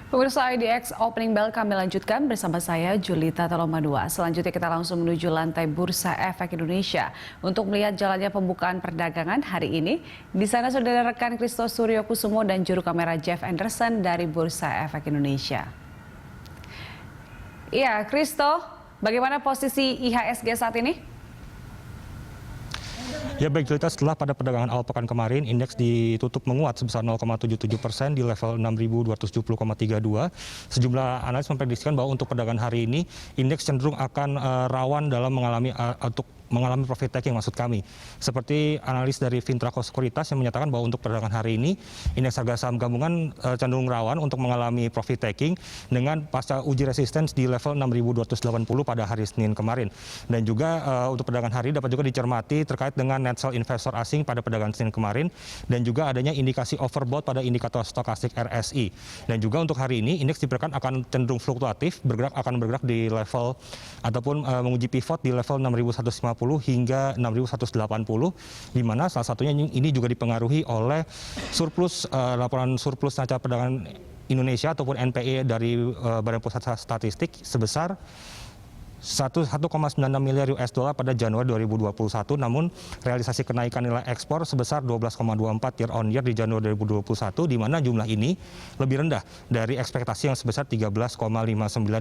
Pemirsa IDX Opening Bell kami lanjutkan bersama saya Julita Talomadua. Selanjutnya kita langsung menuju lantai Bursa Efek Indonesia untuk melihat jalannya pembukaan perdagangan hari ini. Di sana sudah ada rekan Christo Suryokusumo dan juru kamera Jeff Anderson dari Bursa Efek Indonesia. Iya, Christo, bagaimana posisi IHSG saat ini? Ya baik Julita, setelah pada perdagangan awal pekan kemarin indeks ditutup menguat sebesar 0,77% di level 6.270,32. Sejumlah analis memprediksikan bahwa untuk perdagangan hari ini indeks cenderung akan rawan dalam mengalami profit taking maksud kami. Seperti analis dari Fintraco Sekuritas yang menyatakan bahwa untuk perdagangan hari ini indeks harga saham gabungan cenderung rawan untuk mengalami profit taking dengan pasca uji resistance di level 6.280 pada hari Senin kemarin. Dan juga untuk perdagangan hari dapat juga dicermati terkait dengan net sell investor asing pada perdagangan Senin kemarin dan juga adanya indikasi overbought pada indikator stokastik RSI. Dan juga untuk hari ini indeks diperkirakan akan cenderung fluktuatif, akan bergerak di level ataupun menguji pivot di level 6.150 hingga 6.180, di mana salah satunya ini juga dipengaruhi oleh laporan surplus neraca perdagangan Indonesia ataupun NPI dari Badan Pusat Statistik sebesar 1,96 miliar US dollar pada Januari 2021, namun realisasi kenaikan nilai ekspor sebesar 12,24 year on year di Januari 2021, di mana jumlah ini lebih rendah dari ekspektasi yang sebesar 13,59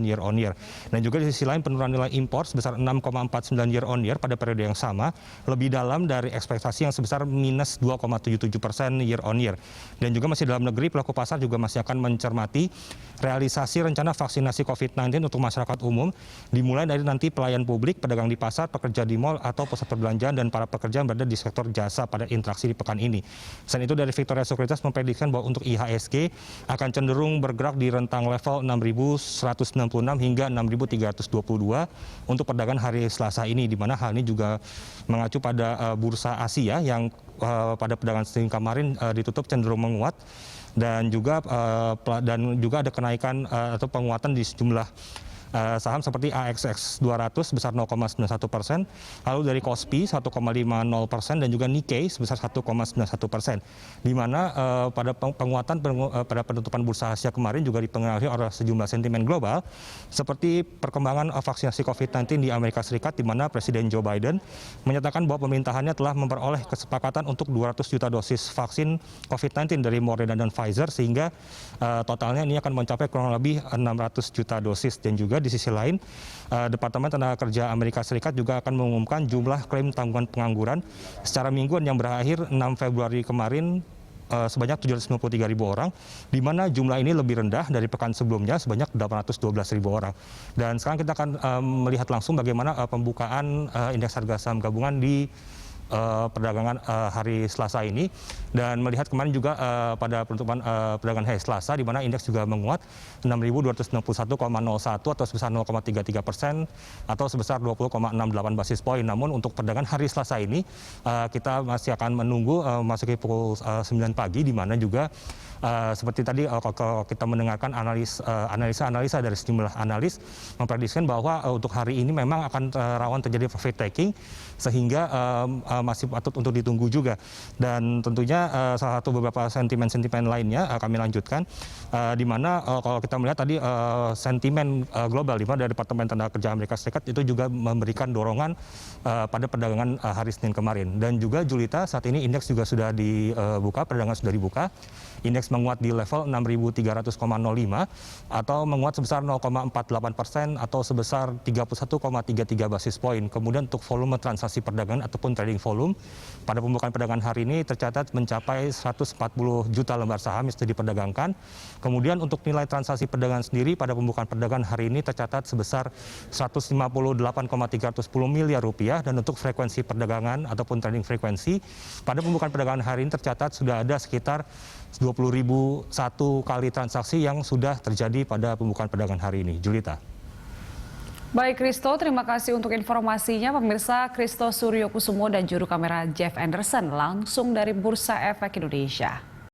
year on year. Dan juga di sisi lain penurunan nilai impor sebesar 6,49 year on year pada periode yang sama, lebih dalam dari ekspektasi yang sebesar minus 2,77% year on year. Dan juga masih dalam negeri, pelaku pasar juga masih akan mencermati realisasi rencana vaksinasi COVID-19 untuk masyarakat umum, dimulai dari nanti pelayan publik, pedagang di pasar, pekerja di mal atau pusat perbelanjaan, dan para pekerja yang berada di sektor jasa pada interaksi di pekan ini. Selain itu dari Victoria Sekuritas memprediksi bahwa untuk IHSG akan cenderung bergerak di rentang level 6.166 hingga 6.322 untuk perdagangan hari Selasa ini, di mana hal ini juga mengacu pada bursa Asia yang pada perdagangan Senin kemarin ditutup cenderung menguat, dan juga ada kenaikan atau penguatan di sejumlah saham seperti AXX 200 sebesar 0,91%, lalu dari KOSPI 1,50% dan juga Nikkei sebesar 1,91%. Di mana pada penguatan pada penutupan bursa Asia kemarin juga dipengaruhi oleh sejumlah sentimen global seperti perkembangan vaksinasi COVID-19 di Amerika Serikat, di mana Presiden Joe Biden menyatakan bahwa pemerintahannya telah memperoleh kesepakatan untuk 200 juta dosis vaksin COVID-19 dari Moderna dan Pfizer, sehingga totalnya ini akan mencapai kurang lebih 600 juta dosis. Dan juga di sisi lain, Departemen Tenaga Kerja Amerika Serikat juga akan mengumumkan jumlah klaim tanggungan pengangguran secara mingguan yang berakhir 6 Februari kemarin sebanyak 793.000 orang, di mana jumlah ini lebih rendah dari pekan sebelumnya sebanyak 812.000 orang. Dan sekarang kita akan melihat langsung bagaimana pembukaan indeks harga saham gabungan di perdagangan hari Selasa ini, dan melihat kemarin juga pada penutupan perdagangan hari Selasa, di mana indeks juga menguat 6.291,01 atau sebesar 0,33% atau sebesar 20,68 basis poin. Namun untuk perdagangan hari Selasa ini kita masih akan menunggu masuki pukul 9 pagi, di mana juga seperti tadi kalau kita mendengarkan analisa dari sejumlah analis memprediksikan bahwa untuk hari ini memang akan rawan terjadi profit taking, sehingga masih patut untuk ditunggu juga. Dan tentunya salah satu beberapa sentimen-sentimen lainnya kami lanjutkan, di mana kalau kita melihat tadi sentimen global, di mana dari Departemen Tenaga Kerja Amerika Serikat itu juga memberikan dorongan pada perdagangan hari Senin kemarin. Dan juga Julita, saat ini indeks juga sudah dibuka, perdagangan sudah dibuka. Indeks menguat di level 6.300,05 atau menguat sebesar 0,48% atau sebesar 31,33 basis poin. Kemudian untuk volume transaksi perdagangan ataupun trading volume pada pembukaan perdagangan hari ini tercatat mencapai 140 juta lembar saham yang sudah diperdagangkan. Kemudian untuk nilai transaksi perdagangan sendiri pada pembukaan perdagangan hari ini tercatat sebesar 158,310 miliar rupiah, dan untuk frekuensi perdagangan ataupun trading frekuensi pada pembukaan perdagangan hari ini tercatat sudah ada sekitar 20.001 kali transaksi yang sudah terjadi pada pembukaan perdagangan hari ini. Julita. Baik Christo, terima kasih untuk informasinya. Pemirsa, Christo Suryokusumo dan juru kamera Jeff Anderson langsung dari Bursa Efek Indonesia.